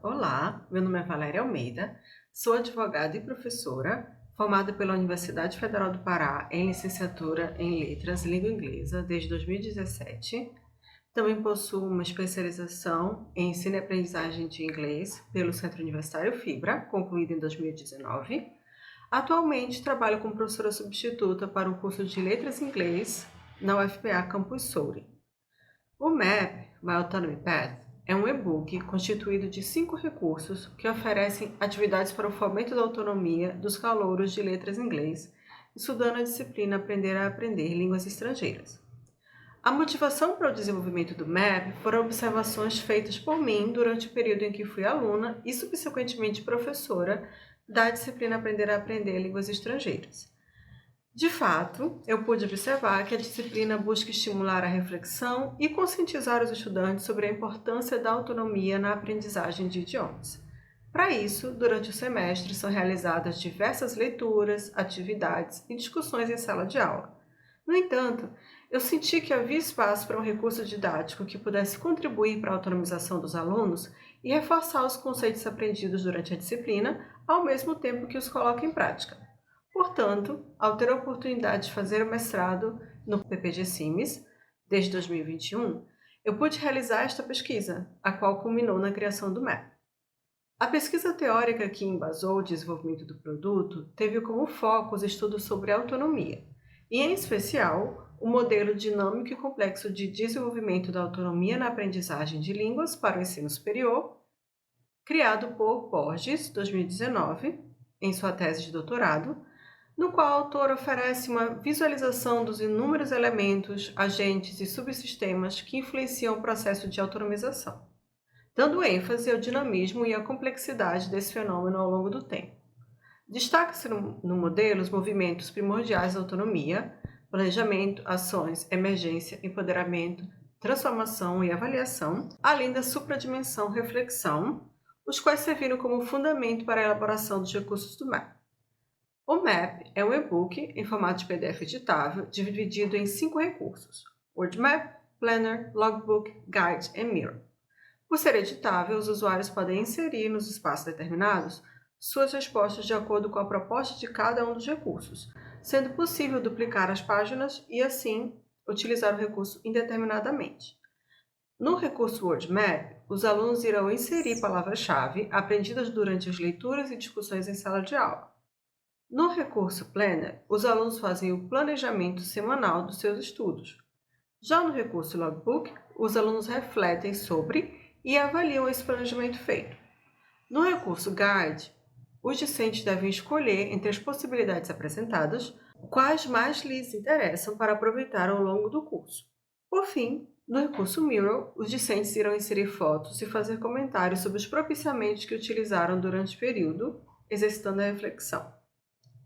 Olá, meu nome é Valéria Almeida, sou advogada e professora, formada pela Universidade Federal do Pará em licenciatura em Letras Língua Inglesa desde 2017. Também possuo uma especialização em ensino e aprendizagem de inglês pelo Centro Universitário Fibra, concluída em 2019. Atualmente trabalho como professora substituta para o curso de Letras em Inglês na UFPA Campus Soure. O MAP, My Autonomy Path, é um e-book constituído de 5 recursos que oferecem atividades para o fomento da autonomia dos calouros de letras em inglês, estudando a disciplina Aprender a Aprender Línguas Estrangeiras. A motivação para o desenvolvimento do MAP foram observações feitas por mim durante o período em que fui aluna e subsequentemente professora da disciplina Aprender a Aprender Línguas Estrangeiras. De fato, eu pude observar que a disciplina busca estimular a reflexão e conscientizar os estudantes sobre a importância da autonomia na aprendizagem de idiomas. Para isso, durante o semestre são realizadas diversas leituras, atividades e discussões em sala de aula. No entanto, eu senti que havia espaço para um recurso didático que pudesse contribuir para a autonomização dos alunos e reforçar os conceitos aprendidos durante a disciplina, ao mesmo tempo que os coloca em prática. Portanto, ao ter a oportunidade de fazer o mestrado no PPG-CIMES, desde 2021, eu pude realizar esta pesquisa, a qual culminou na criação do MAP. A pesquisa teórica que embasou o desenvolvimento do produto teve como foco os estudos sobre autonomia, e em especial, o modelo dinâmico e complexo de desenvolvimento da autonomia na aprendizagem de línguas para o ensino superior, criado por Borges, 2019, em sua tese de doutorado, no qual o autor oferece uma visualização dos inúmeros elementos, agentes e subsistemas que influenciam o processo de autonomização, dando ênfase ao dinamismo e à complexidade desse fenômeno ao longo do tempo. Destaca-se no modelo os movimentos primordiais da autonomia, planejamento, ações, emergência, empoderamento, transformação e avaliação, além da supradimensão reflexão, os quais serviram como fundamento para a elaboração dos recursos do MAP. O MAP é um e-book em formato de PDF editável, dividido em 5 recursos: Word Map, Planner, Logbook, Guide e Mirror. Por ser editável, os usuários podem inserir nos espaços determinados suas respostas de acordo com a proposta de cada um dos recursos, sendo possível duplicar as páginas e, assim, utilizar o recurso indeterminadamente. No recurso Word Map, os alunos irão inserir palavras-chave aprendidas durante as leituras e discussões em sala de aula. No recurso Planner, os alunos fazem o planejamento semanal dos seus estudos. Já no recurso Logbook, os alunos refletem sobre e avaliam esse planejamento feito. No recurso Guide, os discentes devem escolher entre as possibilidades apresentadas quais mais lhes interessam para aproveitar ao longo do curso. Por fim, no recurso Mirror, os discentes irão inserir fotos e fazer comentários sobre os propiciamentos que utilizaram durante o período, exercitando a reflexão.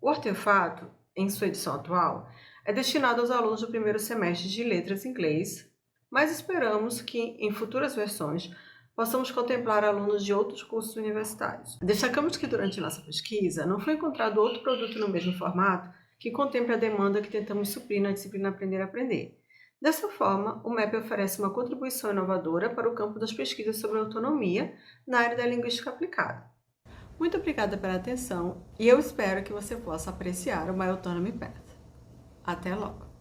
O artefato, em sua edição atual, é destinado aos alunos do primeiro semestre de Letras em Inglês, mas esperamos que, em futuras versões, possamos contemplar alunos de outros cursos universitários. Destacamos que, durante nossa pesquisa, não foi encontrado outro produto no mesmo formato que contemple a demanda que tentamos suprir na disciplina Aprender a Aprender. Dessa forma, o MAP oferece uma contribuição inovadora para o campo das pesquisas sobre autonomia na área da linguística aplicada. Muito obrigada pela atenção e eu espero que você possa apreciar o My Autonomy Path. Até logo!